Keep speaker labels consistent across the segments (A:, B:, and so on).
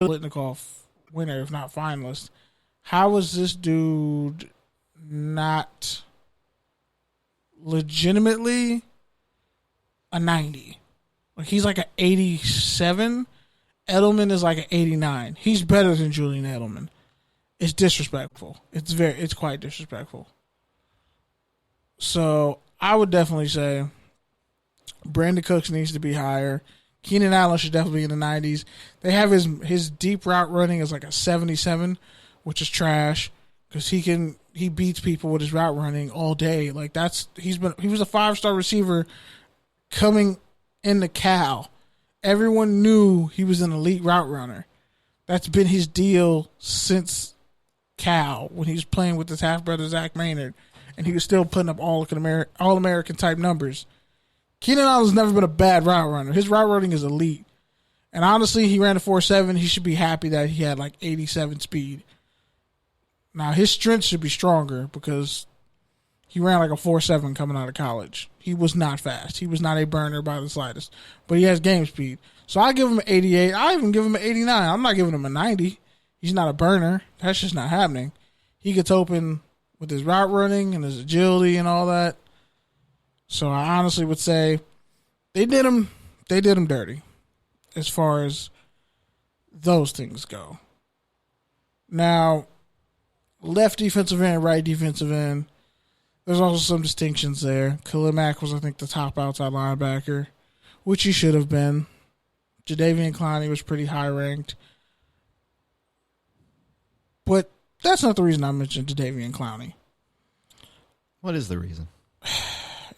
A: Litnikoff winner, if not finalist. How is this dude not legitimately a 90? Like, he's like an 87. Edelman is like an 89. He's better than Julian Edelman. It's disrespectful. It's quite disrespectful. So I would definitely say Brandon Cooks needs to be higher. Kennan Allen should definitely be in the 90s. They have his deep route running is like a 77, which is trash because he beats people with his route running all day. Like he was a 5-star receiver coming into Cal. Everyone knew he was an elite route runner. That's been his deal since Cal when he was playing with his half brother Zach Maynard, and he was still putting up all American type numbers. Kennan Allen's never been a bad route runner. His route running is elite. And honestly, he ran a 4.7. He should be happy that he had like 87 speed. Now, his strength should be stronger because he ran like a 4.7 coming out of college. He was not fast. He was not a burner by the slightest. But he has game speed. So I give him an 88. I even give him an 89. I'm not giving him a 90. He's not a burner. That's just not happening. He gets open with his route running and his agility and all that. So I honestly would say they did him dirty as far as those things go. Now, left defensive end, right defensive end, there's also some distinctions there. Khalil Mack was, I think, the top outside linebacker, which he should have been. Jadaveon Clowney was pretty high ranked. But that's not the reason I mentioned Jadaveon Clowney.
B: What is the reason?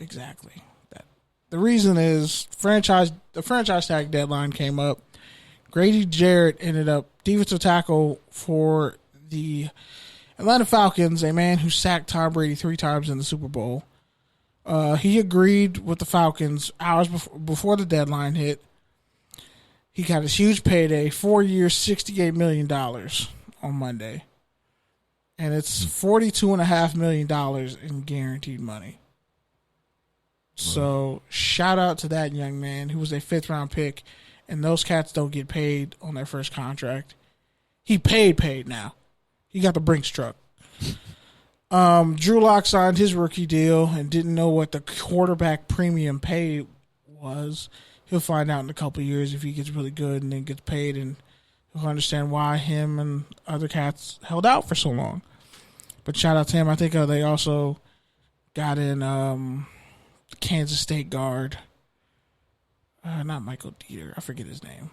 A: Exactly. The reason is the franchise tag deadline came up. Grady Jarrett ended up defensive tackle for the Atlanta Falcons, a man who sacked Tom Brady 3 times in the Super Bowl. He agreed with the Falcons hours before the deadline hit. He got his huge payday, 4 years, $68 million on Monday. And it's $42.5 million in guaranteed money. So, shout out to that young man who was a 5th-round pick, and those cats don't get paid on their first contract. He paid now. He got the Brinks truck. Drew Lock signed his rookie deal and didn't know what the quarterback premium pay was. He'll find out in a couple of years if he gets really good and then gets paid, and he'll understand why him and other cats held out for so long. But shout out to him. I think they also got in Kansas State guard. Not Michael Dieter. I forget his name.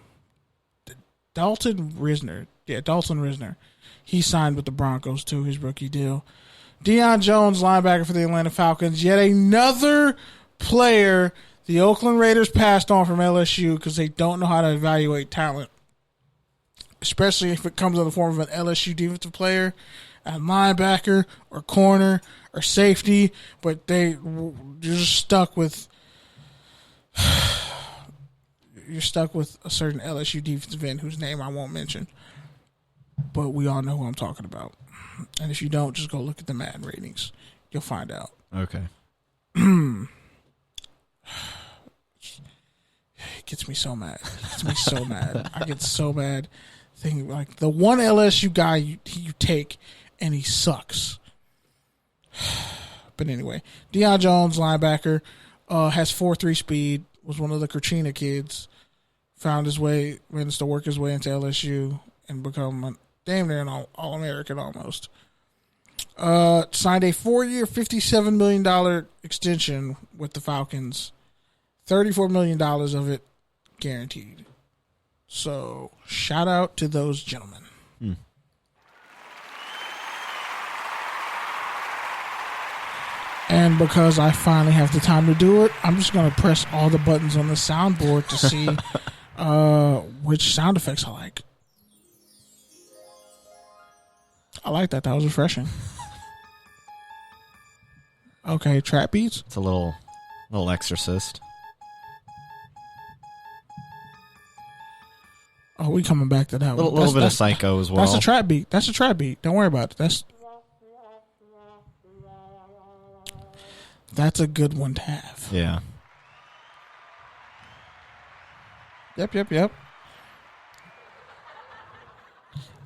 A: Dalton Risner. Yeah, Dalton Risner. He signed with the Broncos, too, his rookie deal. Deion Jones, linebacker for the Atlanta Falcons. Yet another player the Oakland Raiders passed on from LSU because they don't know how to evaluate talent, especially if it comes in the form of an LSU defensive player, a linebacker or corner or safety, but you're just stuck with a certain LSU defensive end whose name I won't mention, but we all know who I'm talking about. And if you don't, just go look at the Madden ratings. You'll find out.
B: Okay.
A: It gets me so mad. I get so mad thinking like the one LSU guy you take and he sucks. But anyway, Deion Jones, linebacker, has 4.3 speed, was one of the Katrina kids, managed to work his way into LSU and become damn near an All-American almost. Signed a 4-year, $57 million extension with the Falcons. $34 million of it guaranteed. So, shout out to those gentlemen. And because I finally have the time to do it, I'm just going to press all the buttons on the soundboard to see which sound effects I like. I like that. That was refreshing. Okay, trap beats.
B: It's a little Exorcist.
A: Oh, we coming back to that one.
B: A little bit of Psycho as well.
A: That's a trap beat. Don't worry about it. That's a good one to have.
B: Yeah.
A: Yep.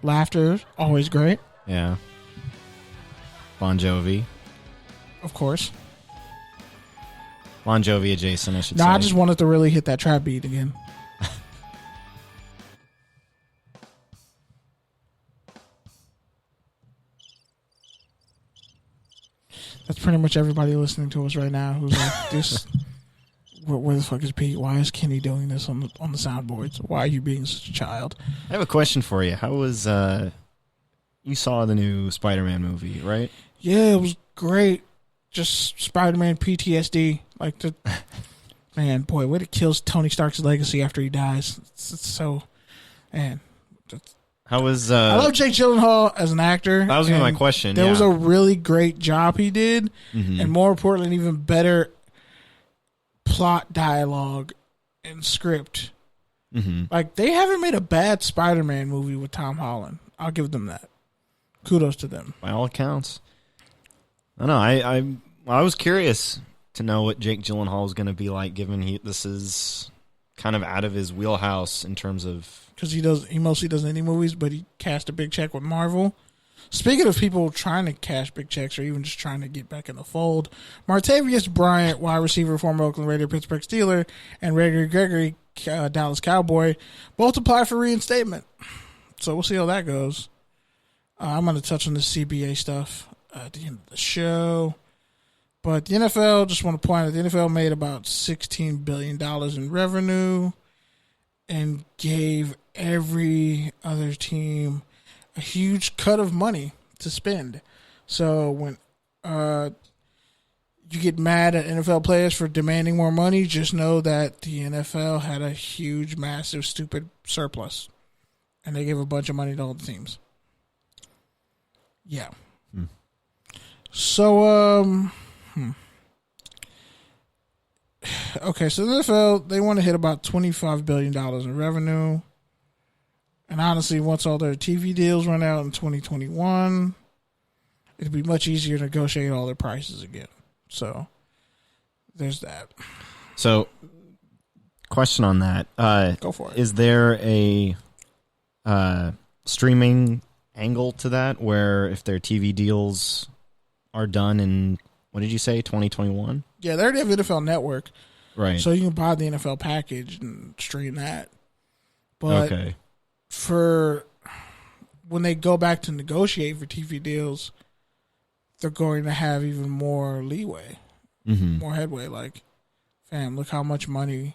A: Laughter, always great.
B: Yeah. Bon Jovi.
A: Of course.
B: Bon Jovi adjacent, I should say.
A: No, I just wanted to really hit that trap beat again. That's pretty much everybody listening to us right now who's like, this, where the fuck is Pete? Why is Kenny doing this on the soundboards? Why are you being such a child?
B: I have a question for you. How was, you saw the new Spider-Man movie, right?
A: Yeah, it was great. Just Spider-Man PTSD. Like, man, boy, way to kill Tony Stark's legacy after he dies. It's so, man.
B: How was...
A: I love Jake Gyllenhaal as an actor.
B: That was my question.
A: There was a really great job he did, and more importantly, even better plot dialogue and script. Like, they haven't made a bad Spider-Man movie with Tom Holland. I'll give them that. Kudos to them.
B: By all accounts. I know. I was curious to know what Jake Gyllenhaal was going to be like, given this is kind of out of his wheelhouse in terms of...
A: Because he mostly does indie movies, but he cashed a big check with Marvel. Speaking of people trying to cash big checks or even just trying to get back in the fold, Martavis Bryant, wide receiver, former Oakland Raider, Pittsburgh Steeler, and Gregory, Dallas Cowboy, both apply for reinstatement. So we'll see how that goes. I'm going to touch on the CBA stuff at the end of the show. But the NFL, just want to point out, the NFL made about $16 billion in revenue and gave every other team a huge cut of money to spend. So when you get mad at NFL players for demanding more money, just know that the NFL had a huge, massive, stupid surplus. And they gave a bunch of money to all the teams. Yeah. So, okay, so the NFL, they want to hit about $25 billion in revenue. And honestly, once all their TV deals run out in 2021, it'll be much easier to negotiate all their prices again. So, there's that.
B: So, question on that.
A: Go for it.
B: Is there a streaming angle to that where if their TV deals are done in, what did you say, 2021?
A: Yeah, they already have NFL Network.
B: Right.
A: So you can buy the NFL package and stream that. But for when they go back to negotiate for TV deals, they're going to have even more leeway, more headway. Like, fam, look how much money.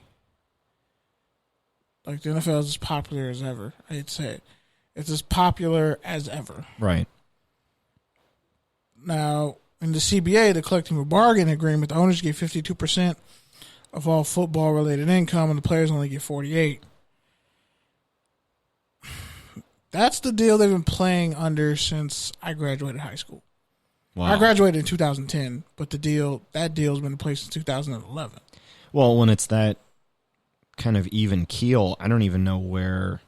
A: Like, the NFL is as popular as ever. I hate to say it. It's as popular as ever.
B: Right.
A: Now, in the CBA, the collective bargaining agreement, the owners get 52% of all football-related income, and the players only get 48%. That's the deal they've been playing under since I graduated high school. Wow. I graduated in 2010, but that deal's been in place since 2011.
B: Well, when it's that kind of even keel, I don't even know where.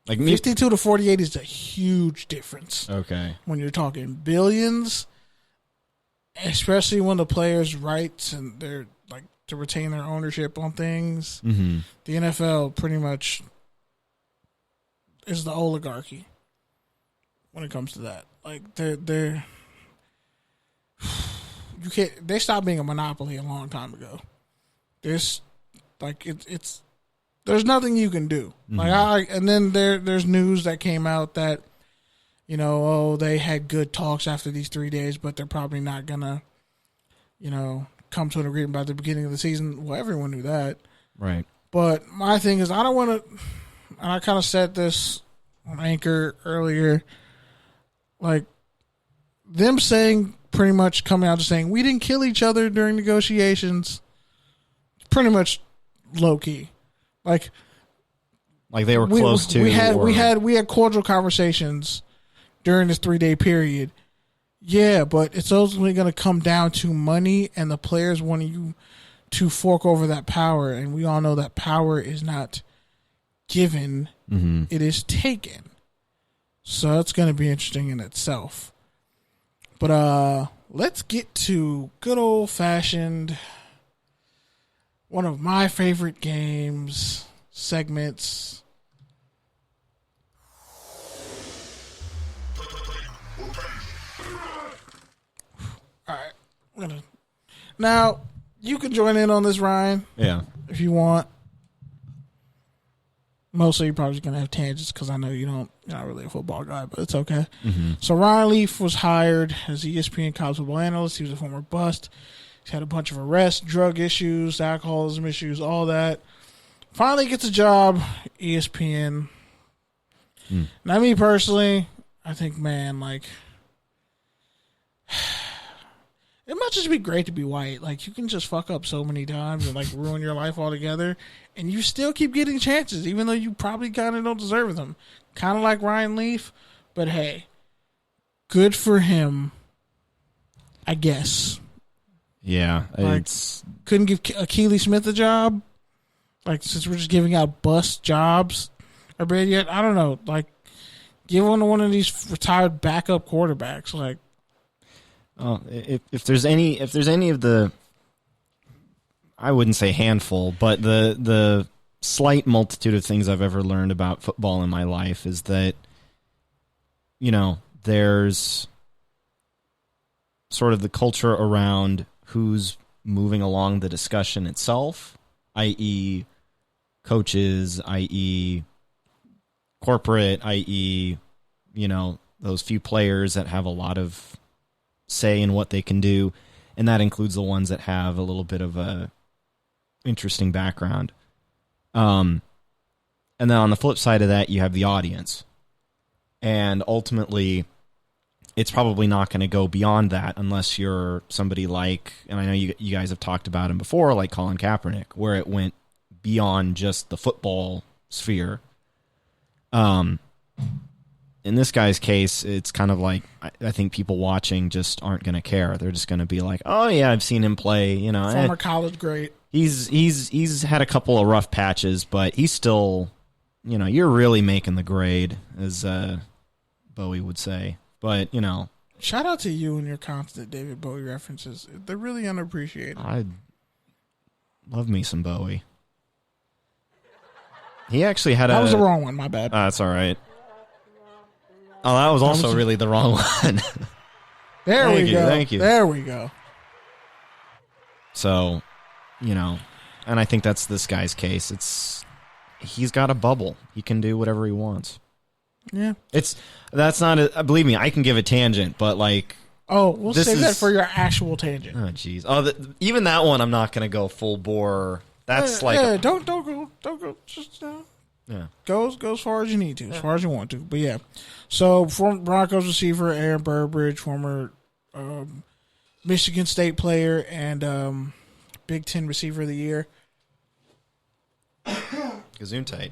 B: Like
A: 52 to 48 is a huge difference.
B: Okay.
A: When you're talking billions, especially when the players' rights and they're like to retain their ownership on things. The NFL pretty much is the oligarchy when it comes to that. Like they're you can't. They stopped being a monopoly a long time ago. There's like it's there's nothing you can do. Like and then there's news that came out that, you know, oh, they had good talks after these 3 days, but they're probably not gonna, you know, come to an agreement by the beginning of the season. Well, everyone knew that,
B: right?
A: But my thing is, I don't want to. And I kind of said this on Anchor earlier, like them saying pretty much coming out just saying we didn't kill each other during negotiations. Pretty much low key. Like
B: they were close to.
A: We had cordial conversations during this 3-day period. Yeah, but it's ultimately going to come down to money and the players wanting you to fork over that power, and we all know that power is not given; it is taken. So that's going to be interesting in itself. But let's get to good old fashioned. One of my favorite games, segments. Now, you can join in on this, Ryan.
B: Yeah.
A: If you want. Mostly you're probably going to have tangents because I know you're not really a football guy, but it's okay.
B: Mm-hmm.
A: So Ryan Leaf was hired as ESPN college football analyst. He was a former bust. He's had a bunch of arrests, drug issues, alcoholism issues, all that. Finally gets a job, ESPN. Now, me personally, I think, man, like, it might just be great to be white. Like, you can just fuck up so many times and, like, ruin your life altogether, and you still keep getting chances, even though you probably kind of don't deserve them. Kind of like Ryan Leaf, but hey, good for him, I guess.
B: Yeah,
A: like, couldn't give Keely Smith a job? Like, since we're just giving out bust jobs or bad yet, I don't know. Like, give one to one of these retired backup quarterbacks. Like,
B: if there's any of the, I wouldn't say handful, but the slight multitude of things I've ever learned about football in my life is that, there's sort of the culture around who's moving along the discussion itself, i.e. coaches, i.e. corporate, i.e., those few players that have a lot of say in what they can do, and that includes the ones that have a little bit of a interesting background. And then on the flip side of that, you have the audience. And ultimately, it's probably not going to go beyond that unless you're somebody like, and I know you guys have talked about him before, like Colin Kaepernick, where it went beyond just the football sphere. In this guy's case, it's kind of like, I think people watching just aren't going to care. They're just going to be like, oh yeah, I've seen him play.
A: Former college great.
B: He's had a couple of rough patches, but he's still, you're really making the grade, as Bowie would say. But
A: shout out to you and your constant David Bowie references. They're really unappreciated.
B: I love me some Bowie. He actually had
A: that was the wrong one. My bad.
B: That's all right. Oh, that was also really the wrong one.
A: There we go.
B: Thank you.
A: There we go.
B: So, and I think that's this guy's case. He's got a bubble. He can do whatever he wants.
A: Yeah.
B: That's not believe me, I can give a tangent, but like,
A: we'll save that for your actual tangent.
B: Oh jeez. Even that one I'm not going to go full bore. That's
A: don't go just
B: yeah.
A: Go as far as you need to, as far as you want to. But yeah. So, former Broncos receiver Aaron Burbridge, former Michigan State player and Big Ten receiver of the year.
B: Gesundheit.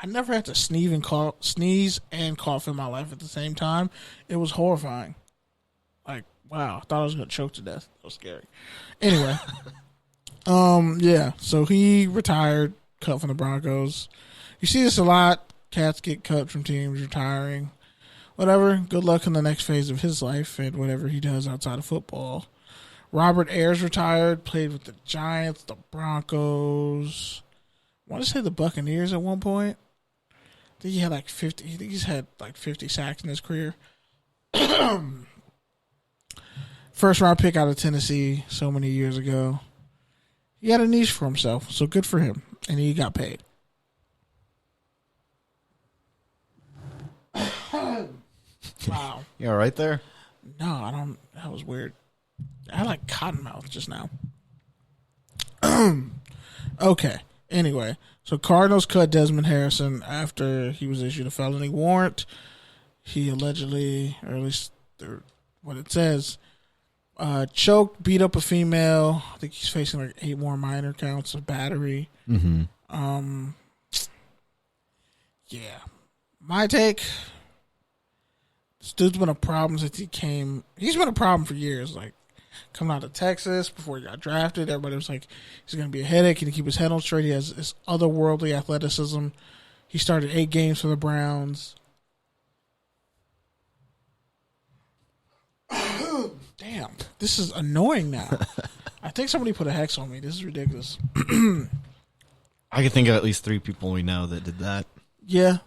A: I never had to sneeze and cough in my life at the same time. It was horrifying. Like, wow, I thought I was going to choke to death. That was scary. Anyway, yeah, so he retired, cut from the Broncos. You see this a lot. Cats get cut from teams, retiring. Whatever. Good luck in the next phase of his life and whatever he does outside of football. Robert Ayers retired, played with the Giants, the Broncos. I want to say the Buccaneers at one point. I think he had like 50. I think he's had like 50 sacks in his career. First round pick out of Tennessee so many years ago. He had a niche for himself, so good for him. And he got paid. Wow.
B: You all right there?
A: No, I don't. That was weird. I had like cotton mouth just now. Okay. Anyway, so Cardinals cut Desmond Harrison after he was issued a felony warrant. He allegedly, or at least what it says, choked, beat up a female. I think he's facing like 8 more minor counts of battery.
B: Mm-hmm.
A: Yeah. My take, this dude's been a problem since he came. He's been a problem for years. Like, coming out of Texas before he got drafted, everybody was like, he's going to be a headache. He can keep his head on straight. He has this otherworldly athleticism. He started 8 games for the Browns. Damn, this is annoying now. I think somebody put a hex on me. This is ridiculous.
B: I can think of at least 3 people we know that did that.
A: Yeah,